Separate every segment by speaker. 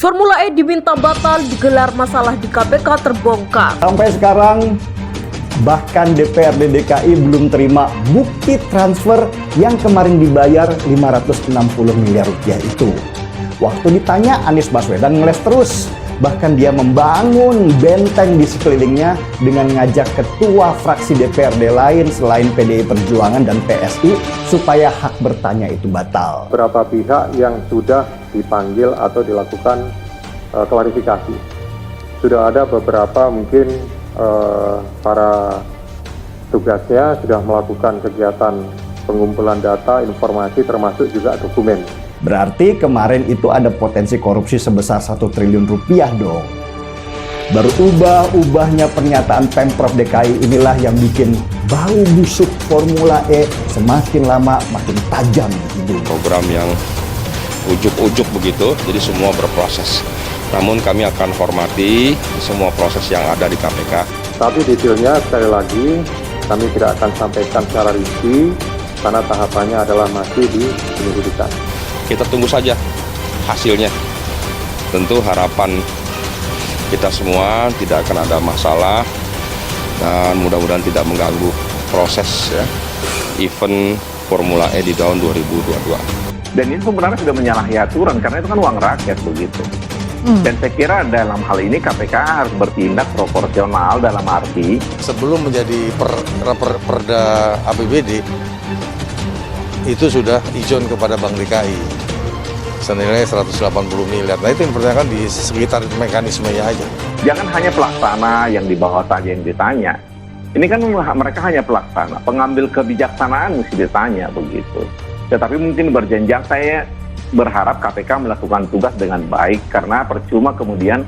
Speaker 1: Formula E diminta batal digelar, masalah di KPK terbongkar.
Speaker 2: Sampai sekarang bahkan DPRD DKI belum terima bukti transfer yang kemarin dibayar 560 miliar rupiah itu. Waktu ditanya, Anies Baswedan ngeles terus. Bahkan dia membangun benteng di sekelilingnya dengan ngajak ketua fraksi DPRD lain selain PDI Perjuangan dan PSI supaya hak bertanya itu batal.
Speaker 3: Berapa pihak yang sudah dipanggil atau dilakukan klarifikasi. Sudah ada beberapa mungkin para tugasnya sudah melakukan kegiatan pengumpulan data, informasi termasuk juga dokumen.
Speaker 2: Berarti kemarin itu ada potensi korupsi sebesar 1 triliun rupiah dong. Baru ubah-ubahnya pernyataan Pemprov DKI inilah yang bikin bau busuk Formula E semakin lama makin tajam di hidung.
Speaker 4: Program yang ujuk-ujuk begitu, jadi semua berproses. Namun kami akan hormati semua proses yang ada di KPK.
Speaker 3: Tapi detailnya sekali lagi kami tidak akan sampaikan secara rinci karena tahapannya adalah masih di penyelidikan.
Speaker 4: Kita tunggu saja hasilnya. Tentu harapan kita semua tidak akan ada masalah dan mudah-mudahan tidak mengganggu proses ya, event Formula E di tahun 2022.
Speaker 5: Dan ini sebenarnya sudah menyalahi aturan karena itu kan uang rakyat begitu. Dan saya kira dalam hal ini KPK harus bertindak proporsional dalam arti
Speaker 6: sebelum menjadi perda APBD itu sudah ijon kepada Bank DKI senilai 180 miliar. Nah itu yang dipertanyakan di sekitar mekanismenya aja.
Speaker 5: jangan hanya pelaksana yang di bawah saja yang ditanya. Ini kan mereka hanya pelaksana, pengambil kebijaksanaan mesti ditanya begitu. Tetapi mungkin berjenjang, saya berharap KPK melakukan tugas dengan baik karena percuma kemudian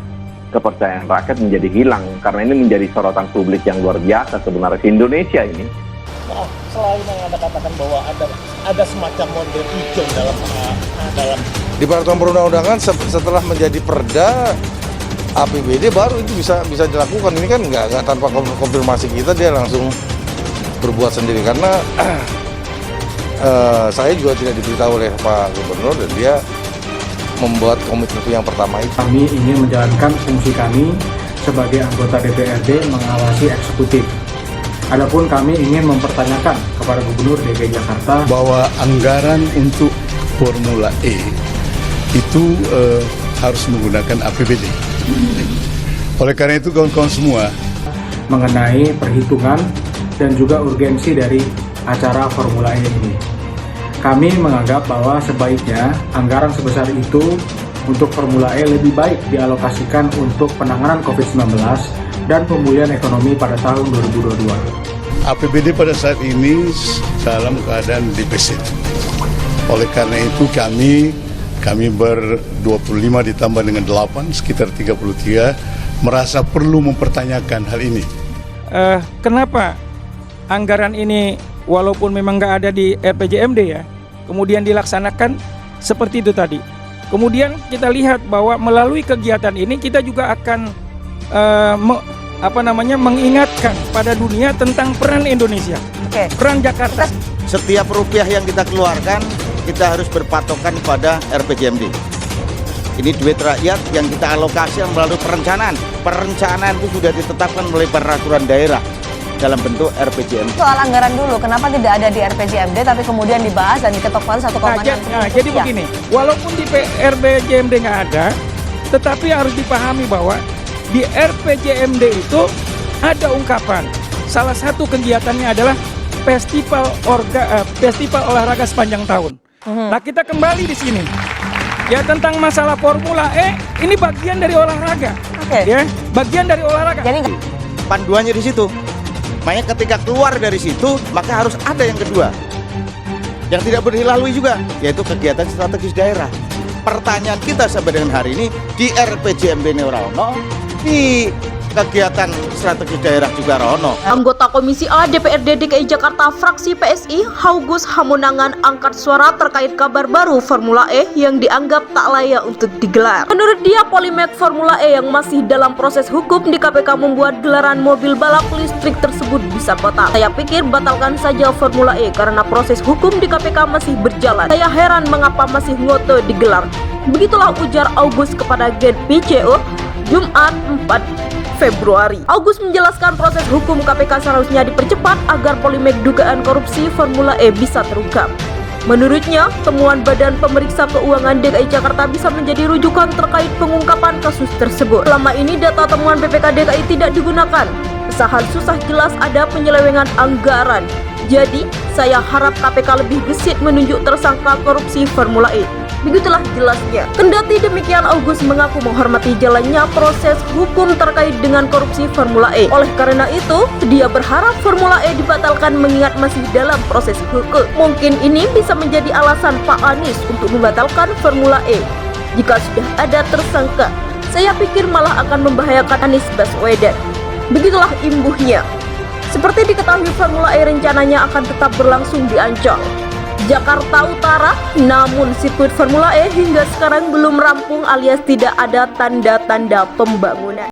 Speaker 5: kepercayaan rakyat menjadi hilang karena ini menjadi sorotan publik yang luar biasa sebenarnya di Indonesia ini.
Speaker 7: Nah, selain yang Anda katakan bahwa ada semacam model hijau dalam
Speaker 6: di peraturan perundang-undangan setelah menjadi perda APBD baru itu bisa dilakukan. Ini kan nggak tanpa konfirmasi kita dia langsung berbuat sendiri karena saya juga tidak diberitahu oleh Pak Gubernur dan dia membuat komitmen itu yang pertama itu.
Speaker 8: Kami ingin menjalankan fungsi kami sebagai anggota DPRD mengawasi eksekutif. Adapun kami ingin mempertanyakan kepada Gubernur DKI Jakarta
Speaker 9: bahwa anggaran untuk Formula E itu harus menggunakan APBD. Oleh karena itu kawan-kawan semua
Speaker 8: mengenai perhitungan dan juga urgensi dari acara Formula E ini. Kami menganggap bahwa sebaiknya anggaran sebesar itu untuk Formula E lebih baik dialokasikan untuk penanganan COVID-19 dan pemulihan ekonomi pada tahun 2022.
Speaker 9: APBD pada saat ini dalam keadaan defisit. Oleh karena itu kami ber-25 ditambah dengan 8, sekitar 33, merasa perlu mempertanyakan hal ini.
Speaker 10: Kenapa anggaran ini walaupun memang nggak ada di RPJMD ya, kemudian dilaksanakan seperti itu tadi. Kemudian kita lihat bahwa melalui kegiatan ini kita juga akan mengingatkan pada dunia tentang peran Indonesia, peran Jakarta.
Speaker 11: Setiap rupiah yang kita keluarkan kita harus berpatokan pada RPJMD. Ini duit rakyat yang kita alokasi melalui perencanaan. Perencanaan itu sudah ditetapkan melalui peraturan daerah dalam bentuk RPJMD.
Speaker 12: Soal anggaran dulu, kenapa tidak ada di RPJMD tapi kemudian dibahas dan diketok palu 1,6 triliun?
Speaker 10: Jadi begini, walaupun di RPJMD nggak ada, tetapi harus dipahami bahwa di RPJMD itu ada ungkapan. Salah satu kegiatannya adalah festival olahraga sepanjang tahun. Nah kita kembali di sini. Ya tentang masalah Formula E, ini bagian dari olahraga. Ya, bagian dari olahraga.
Speaker 11: Jadi panduannya di situ. Makanya ketika keluar dari situ, maka harus ada yang kedua. Yang tidak boleh dilalui juga, yaitu kegiatan strategis daerah. Pertanyaan kita sampai dengan hari ini, di RPJMD Neuralno, di kegiatan strategis daerah juga Rono.
Speaker 1: Anggota Komisi A DPRD DKI Jakarta fraksi PSI Haugus Hamonangan angkat suara terkait kabar baru Formula E yang dianggap tak layak untuk digelar. Menurut dia, Polimek Formula E yang masih dalam proses hukum di KPK membuat gelaran mobil balap listrik tersebut bisa batal. Saya pikir batalkan saja Formula E karena proses hukum di KPK masih berjalan. Saya heran mengapa masih ngotot digelar. Begitulah ujar Agus kepada Gen PCO Jumat 4 Februari. Agus menjelaskan proses hukum KPK seharusnya dipercepat agar polemik dugaan korupsi Formula E bisa terungkap. Menurutnya, temuan Badan Pemeriksa Keuangan DKI Jakarta bisa menjadi rujukan terkait pengungkapan kasus tersebut. Selama ini data temuan BPK DKI tidak digunakan. Pesahan susah jelas ada penyelewengan anggaran. Jadi, saya harap KPK lebih gesit menunjuk tersangka korupsi Formula E. Begitulah jelasnya. Kendati demikian, Agus mengaku menghormati jalannya proses hukum terkait dengan korupsi Formula E. Oleh karena itu, dia berharap Formula E dibatalkan mengingat masih dalam proses hukum. Mungkin ini bisa menjadi alasan Pak Anies untuk membatalkan Formula E. Jika sudah ada tersangka, saya pikir malah akan membahayakan Anies Baswedan. Begitulah imbuhnya. Seperti diketahui, Formula E rencananya akan tetap berlangsung di Ancol, Jakarta Utara, namun sirkuit Formula E hingga sekarang belum rampung alias tidak ada tanda-tanda pembangunan.